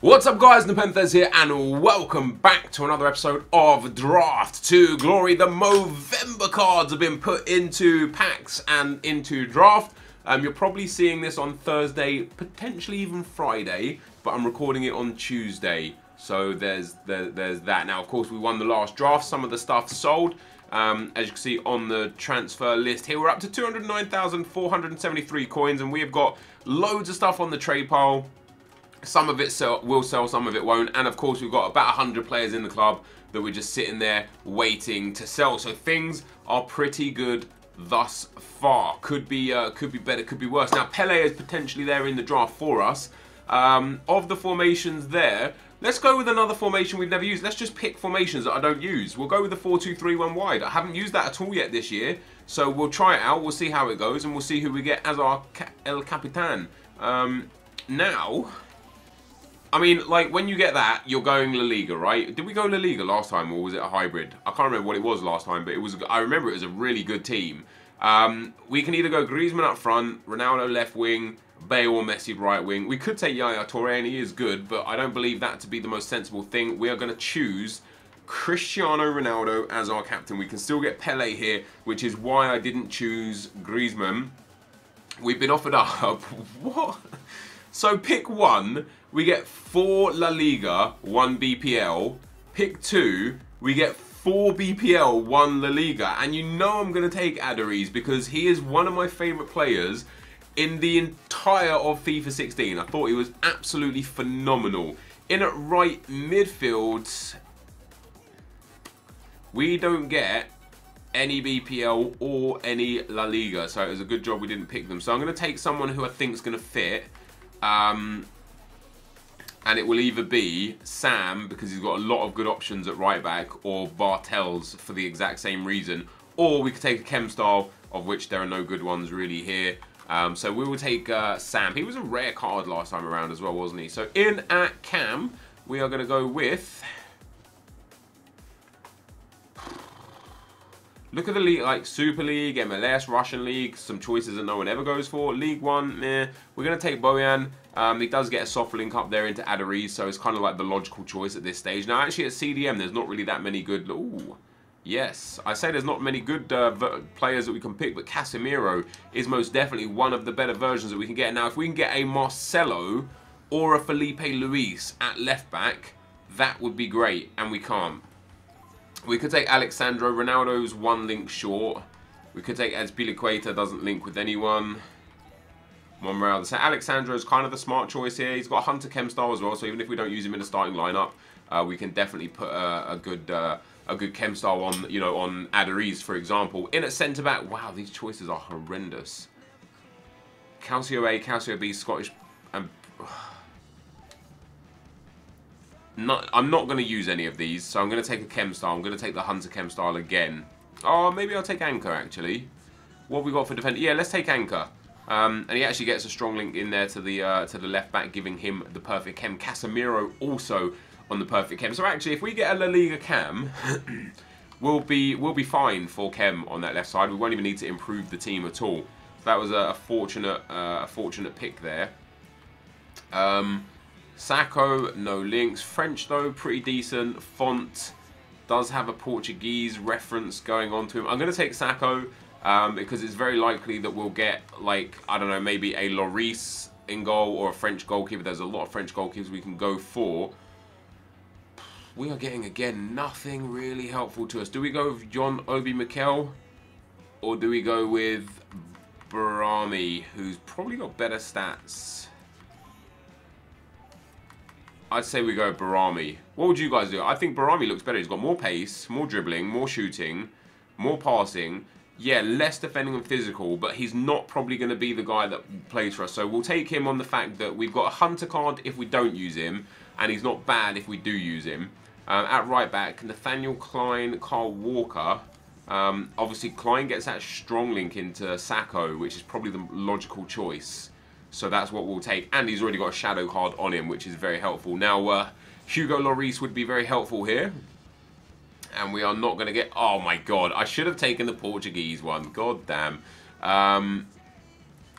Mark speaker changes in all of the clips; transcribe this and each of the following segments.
Speaker 1: What's up guys, Nepenthez here and welcome back to another episode of Draft to Glory. The Movember cards have been put into packs and into draft. You're probably seeing this on Thursday, potentially even Friday, but I'm recording it on Tuesday. So there's that. Now of course we won the last draft, some of the stuff sold. As you can see on the transfer list here, we're up to 209,473 coins and we have got loads of stuff on the trade pile. Some of it will sell, some of it won't. And of course, we've got about 100 players in the club that we're just sitting there waiting to sell. So things are pretty good thus far. Could be better, could be worse. Now, Pele is potentially there in the draft for us. Of the formations there, let's go with another formation we've never used. Let's just pick formations that I don't use. We'll go with the 4-2-3-1 wide. I haven't used that at all yet this year. So we'll try it out. We'll see how it goes. And we'll see who we get as our El Capitan. Now... I mean, like, when you get that, you're going La Liga, right? Did we go La Liga last time, or was it a hybrid? I can't remember what it was last time, but it was. I remember it was a really good team. We can either go Griezmann up front, Ronaldo left wing, Bale or Messi right wing. We could take Yaya Toure, and he is good, but I don't believe that to be the most sensible thing. We are going to choose Cristiano Ronaldo as our captain. We can still get Pele here, which is why I didn't choose Griezmann. We've been offered up. What? So pick one, we get 4 La Liga, 1 BPL. Pick 2, we get 4 BPL, 1 La Liga. And you know I'm going to take Aduriz because he is one of my favourite players in the entire of FIFA 16. I thought he was absolutely phenomenal. In at right midfield, we don't get any BPL or any La Liga. So it was a good job we didn't pick them. So I'm going to take someone who I think is going to fit. And it will either be Sam, because he's got a lot of good options at right back, or Bartels for the exact same reason. Or we could take a Chem style, of which there are no good ones really here. So we will take Sam. He was a rare card last time around as well, wasn't he? So in at Cam, we are going to go with... Look at the league, like Super League, MLS, Russian League, some choices that no one ever goes for. League 1, meh. We're going to take Bojan. He does get a soft link up there into Aduriz, so it's kind of like the logical choice at this stage. Now, actually, at CDM, there's not really that many good... Ooh, yes. I say there's not many good players that we can pick, but Casemiro is most definitely one of the better versions that we can get. Now, if we can get a Marcelo or a Felipe Luis at left back, that would be great, and we can't. We could take Alexandro. Ronaldo's 1 link short. We could take Azpilicueta, doesn't link with anyone. Monreal. So Alexandro's kind of the smart choice here. He's got Hunter Chem style as well, so even if we don't use him in the starting lineup, we can definitely put a good Chem style on, you know, on Aduriz, for example. In at centre back, wow, these choices are horrendous. Calcio A, Calcio B, Scottish, and I'm not going to use any of these, so I'm going to take a Chem style. I'm going to take the Hunter Chem style again. Oh, maybe I'll take Anchor, actually. What have we got for defender? Yeah, let's take Anchor. And he actually gets a strong link in there to the left back, giving him the perfect Chem. Casemiro also on the perfect Chem. So actually, if we get a La Liga Chem, we'll be fine for Chem on that left side. We won't even need to improve the team at all. So that was a fortunate pick there. Sacco, no links. French, though, pretty decent. Font does have a Portuguese reference going on to him. I'm going to take Sacco because it's very likely that we'll get, like, I don't know, maybe a Lloris in goal or a French goalkeeper. There's a lot of French goalkeepers we can go for. We are getting, again, nothing really helpful to us. Do we go with John Obi Mikel or do we go with Barami, who's probably got better stats? I'd say we go Barami. What would you guys do? I think Barami looks better. He's got more pace, more dribbling, more shooting, more passing. Yeah, less defending and physical, but he's not probably going to be the guy that plays for us. So we'll take him on the fact that we've got a Hunter card if we don't use him, and he's not bad if we do use him. At right back, Nathaniel Klein, Carl Walker. Obviously, Klein gets that strong link into Sacco, which is probably the logical choice. So that's what we'll take. And he's already got a shadow card on him, which is very helpful. Now, Hugo Lloris would be very helpful here. And we are not going to get... Oh, my God. I should have taken the Portuguese one. God damn.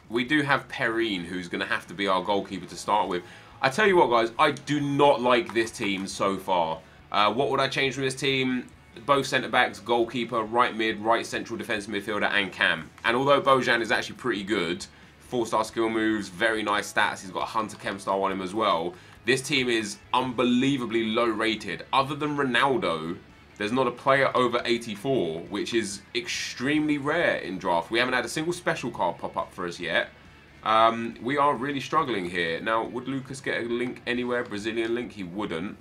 Speaker 1: We do have Perrine, who's going to have to be our goalkeeper to start with. I tell you what, guys, I do not like this team so far. What would I change from this team? Both centre-backs, goalkeeper, right mid, right central defensive midfielder, and Cam. And although Bojan is actually pretty good, 4-star skill moves, very nice stats, he's got a Hunter Chem style on him as well, this team is unbelievably low rated. Other than Ronaldo, there's not a player over 84, which is extremely rare in draft. We haven't had a single special card pop up for us yet. We are really struggling here. Now, would Lucas get a link anywhere? Brazilian link? He wouldn't.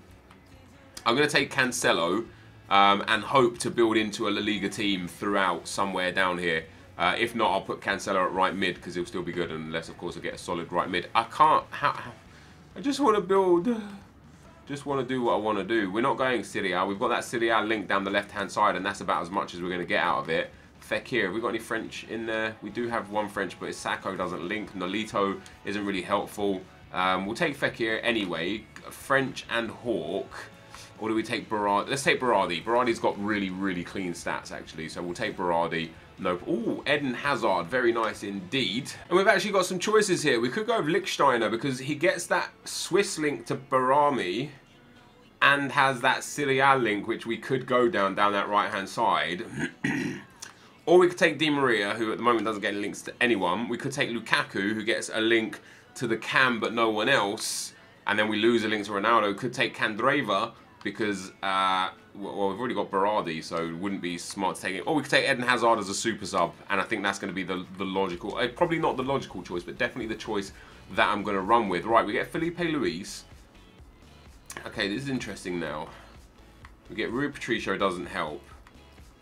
Speaker 1: I'm going to take Cancelo and hope to build into a La Liga team throughout somewhere down here. If not, I'll put Cancelo at right mid because he'll still be good unless, of course, I get a solid right mid. I can't... I just want to build... Just want to do what I want to do. We're not going Serie A. We've got that Serie A link down the left-hand side, and that's about as much as we're going to get out of it. Fekir, have we got any French in there? We do have one French, but Sacco doesn't link. Nolito isn't really helpful. We'll take Fekir anyway. French and Hawk. Or do we take Berardi? Let's take Berardi. Berardi's got really, really clean stats, actually. So we'll take Berardi. No. Ooh, Eden Hazard. Very nice indeed. And we've actually got some choices here. We could go with Lichtsteiner because he gets that Swiss link to Barami and has that Serie A link, which we could go down that right-hand side. Or we could take Di Maria, who at the moment doesn't get links to anyone. We could take Lukaku, who gets a link to the Cam but no one else. And then we lose a link to Ronaldo. Could take Candreva, because, well, we've already got Berardi, so it wouldn't be smart to take it. Or we could take Eden Hazard as a super sub, and I think that's going to be the logical, probably not the logical choice, but definitely the choice that I'm going to run with. Right, we get Felipe Luis. Okay, this is interesting now. We get Rui Patricio, doesn't help.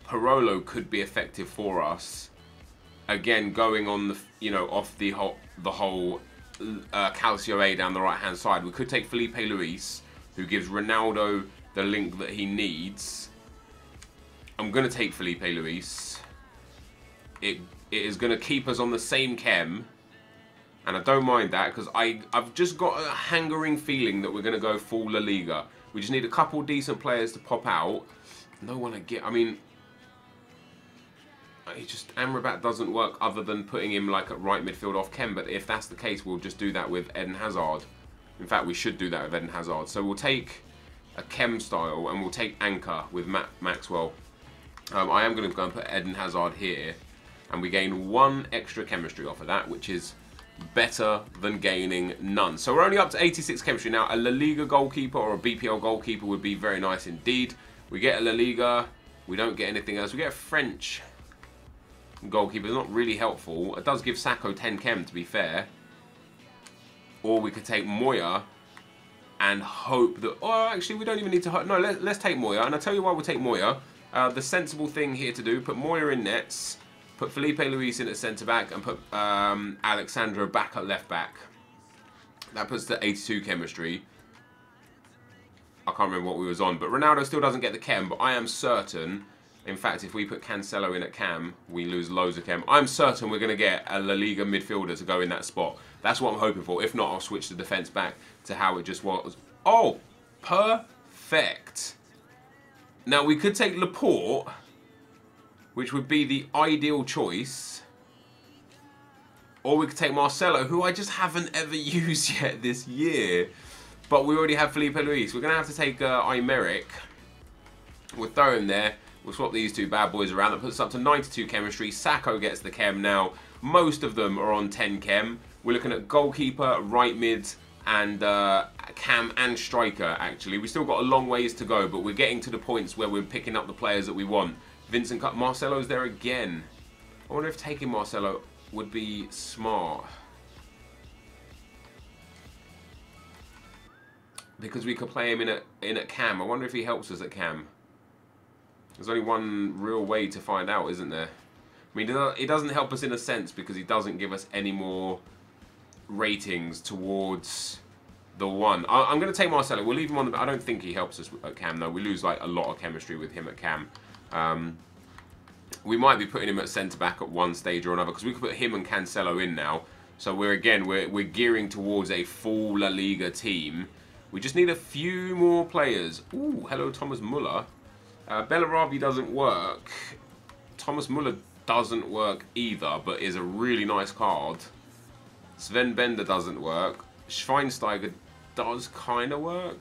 Speaker 1: Parolo could be effective for us. Again, going on the, you know, off the whole Calcio A down the right-hand side. We could take Felipe Luis, who gives Ronaldo the link that he needs. I'm going to take Felipe Luis. It is going to keep us on the same chem. And I don't mind that because I've just got a hankering feeling that we're going to go full La Liga. We just need a couple decent players to pop out. No one I get. I mean, Amrabat doesn't work other than putting him like at right midfield off chem. But if that's the case, we'll just do that with Eden Hazard. In fact, we should do that with Eden Hazard. So we'll take a chem style and we'll take Anchor with Maxwell. I am going to go and put Eden Hazard here. And we gain one extra chemistry off of that, which is better than gaining none. So we're only up to 86 chemistry. Now, a La Liga goalkeeper or a BPL goalkeeper would be very nice indeed. We get a La Liga. We don't get anything else. We get a French goalkeeper. It's not really helpful. It does give Sacco 10 chem, to be fair. Or we could take Moya and hope that... Oh, actually, we don't even need to hope. No, let's take Moya. And I'll tell you why we'll take Moya. The sensible thing here to do, put Moya in nets, put Felipe Luis in at centre-back, and put Alexandro back at left-back. That puts the 82 chemistry. I can't remember what we was on. But Ronaldo still doesn't get the chem, but I am certain... In fact, if we put Cancelo in at cam, we lose loads of chem. I'm certain we're going to get a La Liga midfielder to go in that spot. That's what I'm hoping for. If not, I'll switch the defence back to how it just was. Oh, perfect. Now, we could take Laporte, which would be the ideal choice. Or we could take Marcelo, who I just haven't ever used yet this year. But we already have Felipe Luis. We're going to have to take Aymeric. We'll throw him there. We'll swap these two bad boys around. That puts us up to 92 chemistry. Sacco gets the chem now. Most of them are on 10 chem. We're looking at goalkeeper, right mid, and cam and striker, actually. We've still got a long ways to go, but we're getting to the points where we're picking up the players that we want. Vincent Cut. Marcelo's there again. I wonder if taking Marcelo would be smart. Because we could play him in at cam. I wonder if he helps us at cam. There's only one real way to find out, isn't there? I mean, it doesn't help us in a sense because he doesn't give us any more ratings towards the one. I'm going to take Marcelo. We'll leave him on the... I don't think he helps us at cam, though. We lose like a lot of chemistry with him at cam. We might be putting him at centre-back at one stage or another because we could put him and Cancelo in now. So we're gearing towards a full La Liga team. We just need a few more players. Ooh, hello, Thomas Muller. Bellarabi doesn't work. Thomas Muller doesn't work either, but is a really nice card. Sven Bender doesn't work. Schweinsteiger does kind of work.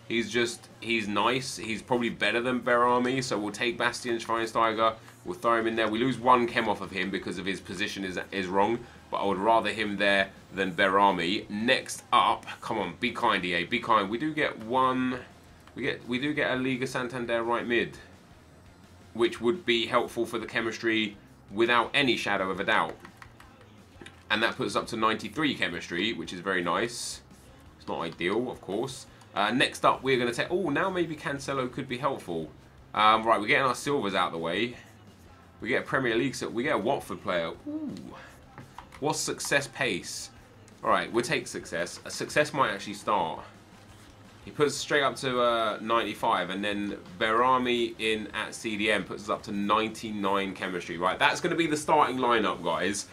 Speaker 1: He's nice. He's probably better than Berami, so we'll take Bastian Schweinsteiger. We'll throw him in there. We lose 1 chem off of him because of his position is wrong, but I would rather him there than Berami. Next up, come on, be kind, EA, be kind. We do get we do get a Liga Santander right mid, which would be helpful for the chemistry without any shadow of a doubt. And that puts us up to 93 chemistry, which is very nice. It's not ideal, of course. Next up, we're going to take... Oh, now maybe Cancelo could be helpful. Right, we're getting our silvers out of the way. We get a Premier League... We get a Watford player. Ooh. What's success pace? Alright, we'll take success. A success might actually start. He puts us straight up to 95, and then Berami in at CDM puts us up to 99 chemistry. Right, that's going to be the starting lineup, guys.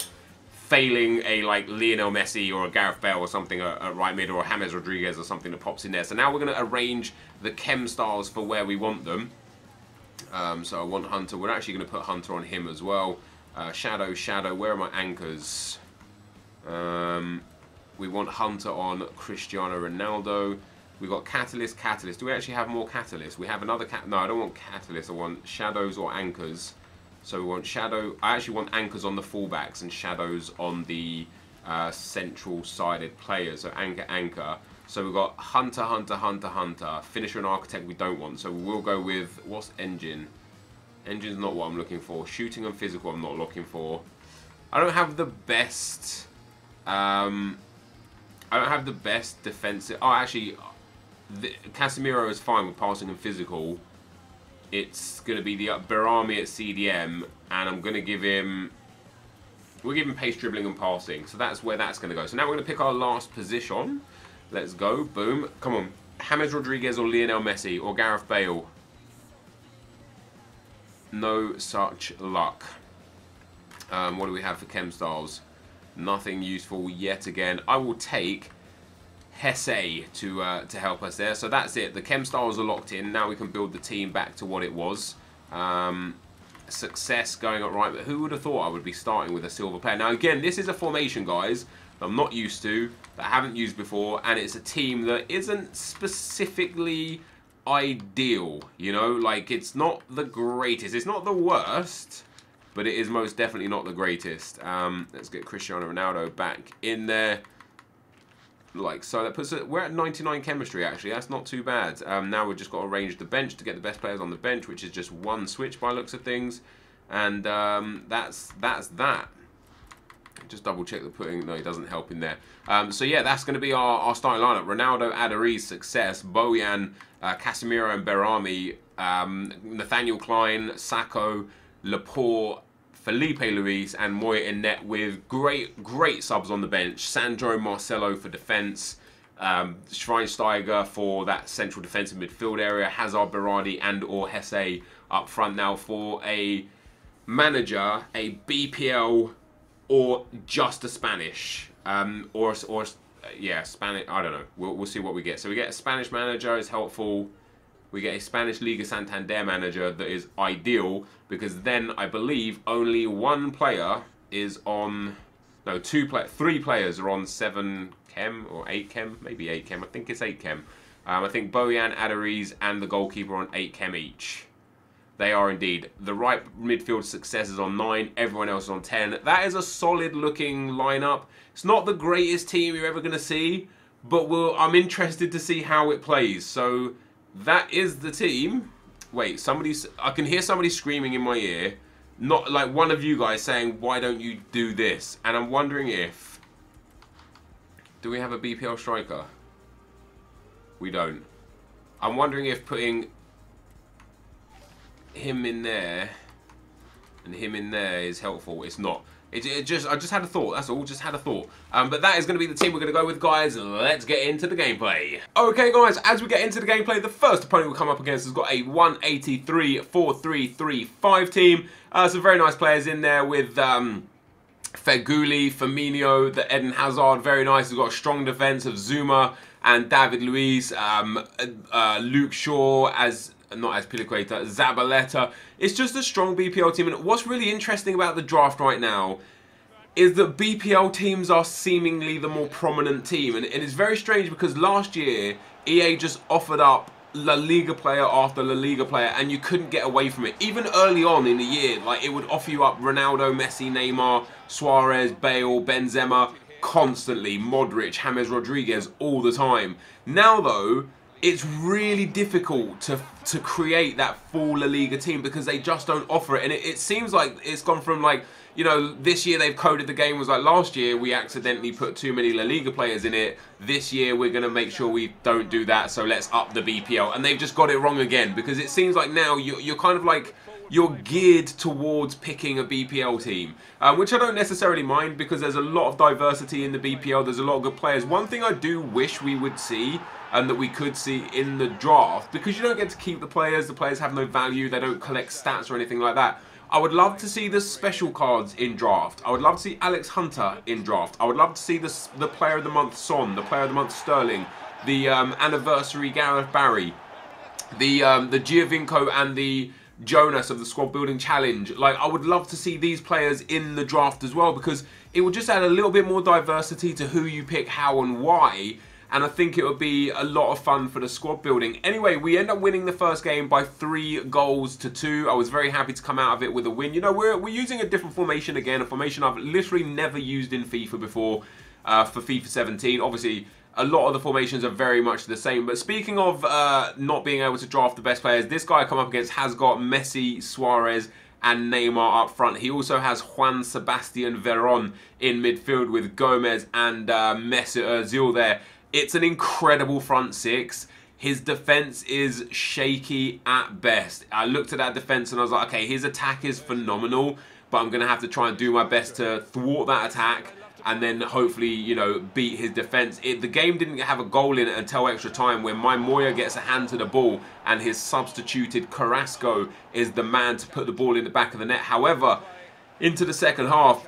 Speaker 1: Failing a like Lionel Messi or a Gareth Bale or something at right mid, or a James Rodriguez or something that pops in there. So now we're going to arrange the chem styles for where we want them. So I want Hunter. We're actually going to put Hunter on him as well. Shadow. Where are my anchors? We want Hunter on Cristiano Ronaldo. We've got Catalyst. Do we actually have more Catalyst? We have another No, I don't want Catalyst. I want Shadows or Anchors. So we want Shadow. I actually want Anchors on the fullbacks and Shadows on the central-sided players. So Anchor. So we've got Hunter. Finisher and Architect we don't want. So we'll go with... What's Engine? Engine's not what I'm looking for. Shooting and Physical I'm not looking for. I don't have the best... I don't have the best defensive... Oh, actually... Casemiro is fine with passing and physical. It's going to be the Berami at CDM, and I'm going to give him... We'll give him pace, dribbling, and passing. So that's where that's going to go. So now we're going to pick our last position. Let's go. Boom. Come on. James Rodriguez or Lionel Messi or Gareth Bale. No such luck. What do we have for chem styles? Nothing useful yet again. I will take... Hesse to help us there. So that's it. The chem styles are locked in. Now we can build the team back to what it was. Success going up right. But who would have thought I would be starting with a silver player? Now again, this is a formation, guys, that I'm not used to, that I haven't used before, and it's a team that isn't specifically ideal. You know, like it's not the greatest. It's not the worst, but it is most definitely not the greatest. Let's get Cristiano Ronaldo back in there. Like so, that puts it. We're at 99 chemistry actually. That's not too bad. Now we've just got to arrange the bench to get the best players on the bench, which is just one switch by looks of things, and that's that. Just double check the putting. No, it doesn't help in there. So yeah, that's going to be our starting lineup: Ronaldo, Adariz, Success, Bojan, Casemiro, and Berami, Nathaniel Klein, Sacco, Laporte, Felipe Luis, and Moya in net with great subs on the bench. Sandro Marcelo for defence, Schweinsteiger for that central defensive midfield area, Hazard, Berardi and or Hesse up front. Now for a manager, a BPL or just a Spanish, yeah, Spanish, I don't know. We'll see what we get. So we get a Spanish manager is helpful. We get a Spanish Liga Santander manager that is ideal, because then I believe only one player is on... No, three players are on 7 chem or 8 chem, maybe 8 chem. I think it's 8 chem. I think Bojan, Adariz and the goalkeeper on 8 chem each. They are indeed. The right midfield Success is on 9, everyone else is on 10. That is a solid looking lineup. It's not the greatest team you're ever going to see, but I'm interested to see how it plays. So... that is the team. Wait, I can hear somebody screaming in my ear. Not like one of you guys saying, why don't you do this? And I'm wondering if... Do we have a BPL striker? We don't. I'm wondering if putting him in there and him in there is helpful. It's not. I just had a thought, that's all, just had a thought. But that is going to be the team we're going to go with, guys. Let's get into the gameplay. Okay, guys, as we get into the gameplay, the first opponent we'll come up against has got a 183-4-3-3-5 team. Some very nice players in there with Feguli, Firmino, the Eden Hazard, very nice. He's got a strong defense of Zuma and David Luiz, Luke Shaw as... not as Piliqueta, Zabaleta. It's just a strong BPL team, and what's really interesting about the draft right now is that BPL teams are seemingly the more prominent team. And it's very strange because last year, EA just offered up La Liga player after La Liga player, and you couldn't get away from it. Even early on in the year, like, it would offer you up Ronaldo, Messi, Neymar, Suarez, Bale, Benzema, constantly, Modric, James Rodriguez, all the time. Now though, it's really difficult to create that full La Liga team because they just don't offer it. And it seems like it's gone from, like, you know, this year they've coded the game was like, last year we accidentally put too many La Liga players in it. This year we're going to make sure we don't do that, so let's up the BPL. And they've just got it wrong again, because it seems like now you're kind of like, you're geared towards picking a BPL team, which I don't necessarily mind because there's a lot of diversity in the BPL. There's a lot of good players. One thing I do wish we would see, and that we could see in the draft, because you don't get to keep the players have no value, they don't collect stats or anything like that. I would love to see the special cards in draft. I would love to see Alex Hunter in draft. I would love to see the Player of the Month Son, the Player of the Month Sterling, the Anniversary Gareth Barry, the Giovinco and the Jonas of the Squad Building Challenge. Like, I would love to see these players in the draft as well, because it would just add a little bit more diversity to who you pick, how and why. And I think it would be a lot of fun for the squad building. Anyway, we end up winning the first game by 3-2. I was very happy to come out of it with a win. You know, we're using a different formation again, a formation I've literally never used in FIFA before, for FIFA 17. Obviously, a lot of the formations are very much the same. But speaking of not being able to draft the best players, this guy I come up against has got Messi, Suarez, and Neymar up front. He also has Juan Sebastian Veron in midfield with Gomez and Mesut Ozil there. It's an incredible front six. His defense is shaky at best. I looked at that defense and I was like, okay, his attack is phenomenal, but I'm going to have to try and do my best to thwart that attack and then hopefully, you know, beat his defense. The game didn't have a goal in it until extra time, when my Moya gets a hand to the ball and his substituted Carrasco is the man to put the ball in the back of the net. However, into the second half,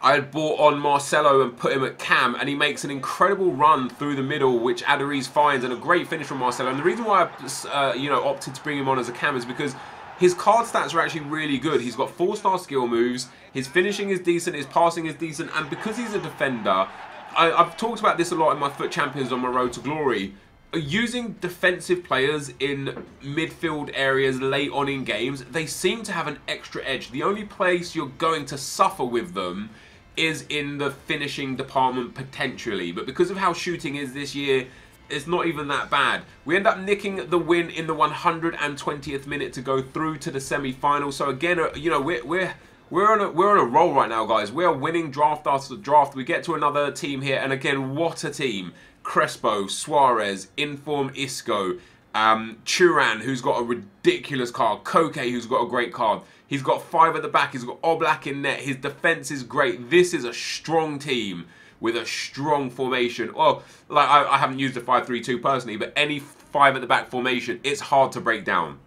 Speaker 1: I had brought on Marcelo and put him at cam, and he makes an incredible run through the middle, which Aduriz finds, and a great finish from Marcelo. And the reason why I, you know, opted to bring him on as a cam is because his card stats are actually really good. He's got 4-star skill moves, his finishing is decent, his passing is decent, and because he's a defender, I've talked about this a lot in my FUT Champions on my road to glory. Using defensive players in midfield areas late on in games, they seem to have an extra edge. The only place you're going to suffer with them is in the finishing department potentially, but because of how shooting is this year, it's not even that bad. We end up nicking the win in the 120th minute to go through to the semi-final. So again, you know, we're on a roll right now, guys. We are winning draft after draft. We get to another team here, and again, what a team! Crespo, Suarez, Inform Isco, Turan, who's got a ridiculous card, Koke, who's got a great card. He's got 5 at the back. He's got Oblak in net. His defense is great. This is a strong team with a strong formation. Well, like, I haven't used a 5-3-2 personally, but any 5 at the back formation, it's hard to break down.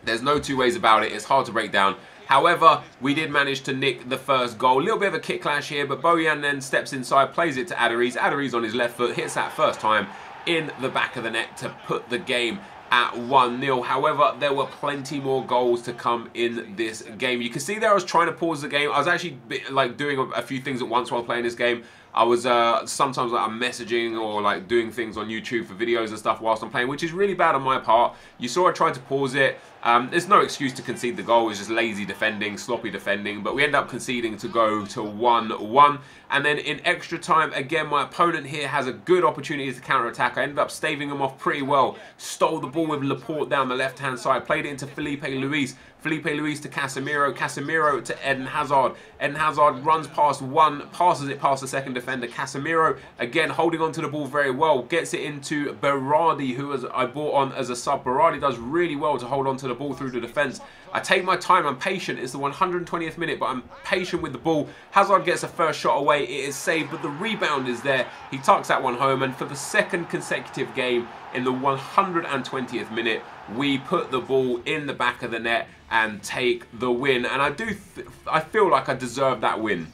Speaker 1: There's no two ways about it. It's hard to break down. However, we did manage to nick the first goal. A little bit of a kick clash here, but Bojan then steps inside, plays it to Aduriz. Aduriz on his left foot, hits that first time in the back of the net to put the game at 1-0. However, there were plenty more goals to come in this game. You can see there I was trying to pause the game. I was actually like doing a few things at once while playing this game. I was sometimes like I'm messaging or like doing things on YouTube for videos and stuff whilst I'm playing, which is really bad on my part. You saw I tried to pause it. There's no excuse to concede the goal. It's just lazy defending, sloppy defending. But we end up conceding to go to 1-1. And then in extra time, again, my opponent here has a good opportunity to counter-attack. I ended up staving him off pretty well. Stole the ball with Laporte down the left-hand side. Played it into Felipe Luis. Felipe Luis to Casemiro. Casemiro to Eden Hazard. Eden Hazard runs past one, passes it past the second defender. Casemiro, again, holding on to the ball very well. Gets it into Berardi, who I brought on as a sub. Berardi does really well to hold on to the ball through the defence. I take my time, I'm patient. It's the 120th minute, but I'm patient with the ball. Hazard gets a first shot away. It is saved, but the rebound is there. He tucks that one home, and for the second consecutive game in the 120th minute, we put the ball in the back of the net and take the win. And I feel like I deserved that win.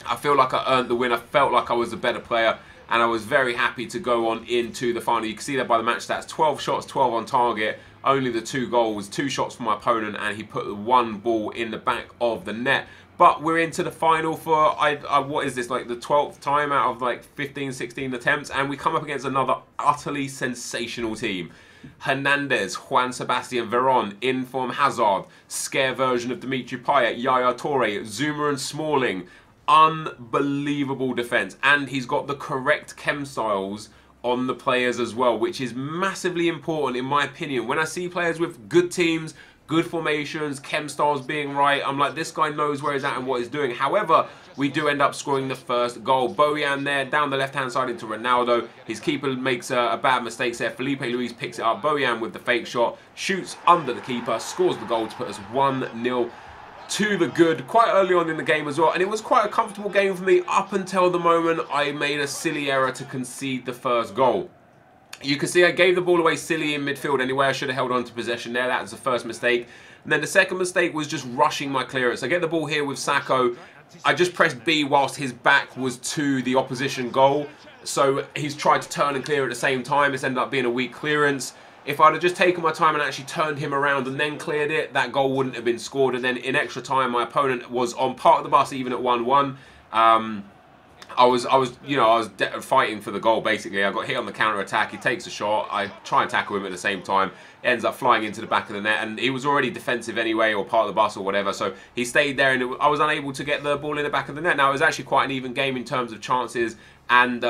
Speaker 1: I feel like I earned the win. I felt like I was a better player. and I was very happy to go on into the final. You can see that by the match stats, 12 shots, 12 on target, only the 2 goals, 2 shots from my opponent, and he put the 1 ball in the back of the net. But we're into the final for, what is this, like the 12th time out of like 15, 16 attempts, and we come up against another utterly sensational team. Hernandez, Juan Sebastian Veron, Inform Hazard, scare version of Dimitri Payet, Yaya Toure, Zuma and Smalling. Unbelievable defence, and he's got the correct chem styles on the players as well, which is massively important in my opinion. When I see players with good teams, good formations, chem styles being right, I'm like, this guy knows where he's at and what he's doing. However, we do end up scoring the first goal. Bojan there, down the left-hand side into Ronaldo. His keeper makes a bad mistake there. Felipe Luis picks it up. Bojan with the fake shot, shoots under the keeper, scores the goal to put us 1-0 to the good quite early on in the game as well. And it was quite a comfortable game for me up until the moment I made a silly error to concede the first goal. You can see I gave the ball away silly in midfield anyway. I should have held on to possession there. That was the first mistake. And then the second mistake was just rushing my clearance. I get the ball here with Sakho. I just pressed B whilst his back was to the opposition goal. So he's tried to turn and clear at the same time. It's ended up being a weak clearance. If I'd have just taken my time and actually turned him around and then cleared it, that goal wouldn't have been scored. And then in extra time, my opponent was on part of the bus even at 1-1. I was fighting for the goal basically. I got hit on the counter attack. He takes a shot. I try and tackle him at the same time. Ends up flying into the back of the net, and he was already defensive anyway, or part of the bus or whatever. So he stayed there, and I was unable to get the ball in the back of the net. Now it was actually quite an even game in terms of chances and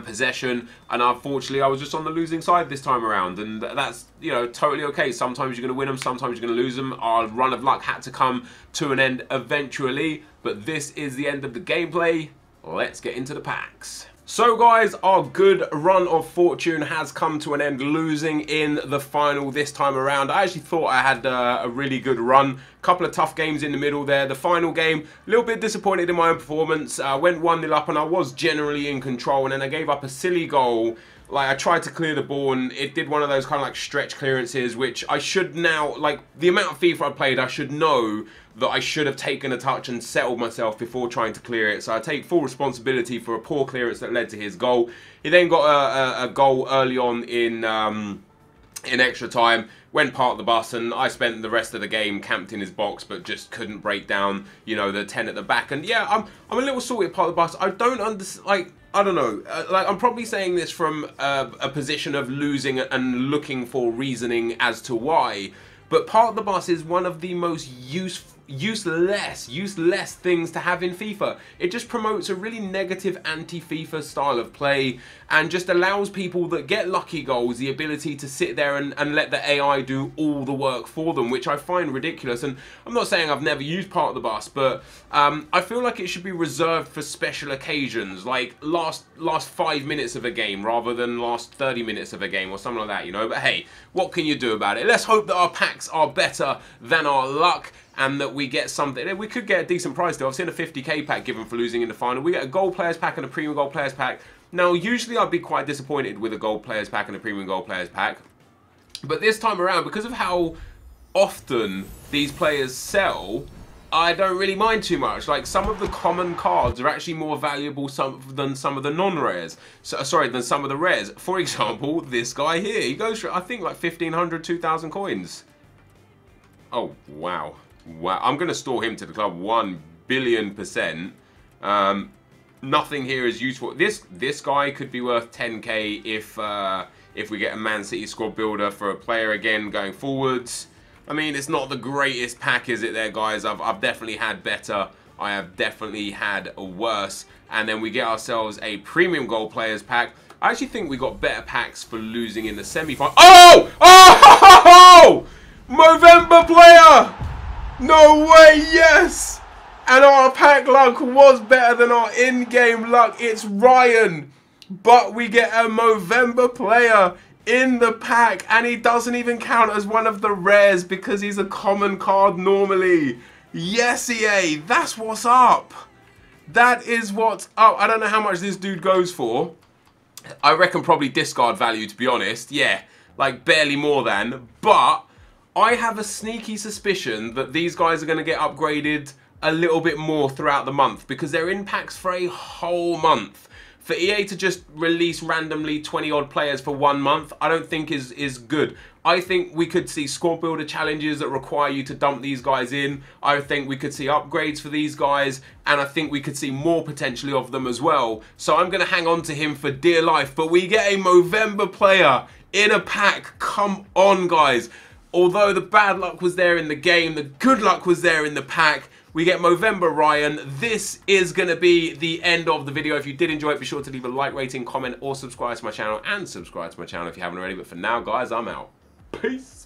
Speaker 1: possession, and unfortunately I was just on the losing side this time around, and that's, you know, totally okay. Sometimes you're going to win them, sometimes you're going to lose them. Our run of luck had to come to an end eventually, but this is the end of the gameplay. Let's get into the packs. So guys, our good run of fortune has come to an end, losing in the final this time around. I actually thought I had a really good run. Couple of tough games in the middle there. The final game, a little bit disappointed in my own performance. Went 1-0 up and I was generally in control, and then I gave up a silly goal. Like, I tried to clear the ball and it did one of those kind of like stretch clearances, which I should now, like the amount of FIFA I played, I should know that I should have taken a touch and settled myself before trying to clear it. So I take full responsibility for a poor clearance that led to his goal. He then got a goal early on in extra time, went part of the bus, and I spent the rest of the game camped in his box, but just couldn't break down, you know, the 10 at the back. And yeah, I'm a little salty at part of the bus. I don't understand, like, I don't know, like, I'm probably saying this from a position of losing and looking for reasoning as to why, but part of the bus is one of the most useless things to have in FIFA. It just promotes a really negative anti-FIFA style of play and just allows people that get lucky goals the ability to sit there and let the AI do all the work for them, which I find ridiculous. And I'm not saying I've never used part of the bus, but I feel like it should be reserved for special occasions, like last 5 minutes of a game rather than last 30 minutes of a game or something like that, you know. But hey, what can you do about it? Let's hope that our packs are better than our luck, and that we get something. We could get a decent prize deal. I've seen a 50k pack given for losing in the final. We get a gold players pack and a premium gold players pack. Now, usually I'd be quite disappointed with a gold players pack and a premium gold players pack. But this time around, because of how often these players sell, I don't really mind too much. Like, some of the common cards are actually more valuable than some of the non-rares. So, sorry, than some of the rares. For example, this guy here. He goes for, I think, like 1,500, 2,000 coins. Oh, wow. Wow, I'm going to store him to the club 1 billion %. Nothing here is useful. This guy could be worth 10k if we get a Man City squad builder for a player again going forwards. I mean, it's not the greatest pack, is it there, guys? I've definitely had better. I have definitely had worse. And then we get ourselves a premium gold players pack. I actually think we got better packs for losing in the semi-final. Oh! Oh! Movember player! No way, yes! And our pack luck was better than our in-game luck. It's Ryan. But we get a Movember player in the pack, and he doesn't even count as one of the rares because he's a common card normally. Yes, EA, that's what's up. That is what's up. I don't know how much this dude goes for. I reckon probably discard value, to be honest. Yeah, like barely more than. But I have a sneaky suspicion that these guys are going to get upgraded a little bit more throughout the month because they're in packs for a whole month. For EA to just release randomly 20 odd players for 1 month, I don't think is good. I think we could see squad builder challenges that require you to dump these guys in. I think we could see upgrades for these guys, and I think we could see more potentially of them as well. So I'm going to hang on to him for dear life. But we get a Movember player in a pack. Come on, guys. Although the bad luck was there in the game, the good luck was there in the pack. We get Movember Ryan. This is going to be the end of the video. If you did enjoy it, be sure to leave a like, rating, comment, or subscribe to my channel. And subscribe to my channel if you haven't already. But for now, guys, I'm out. Peace.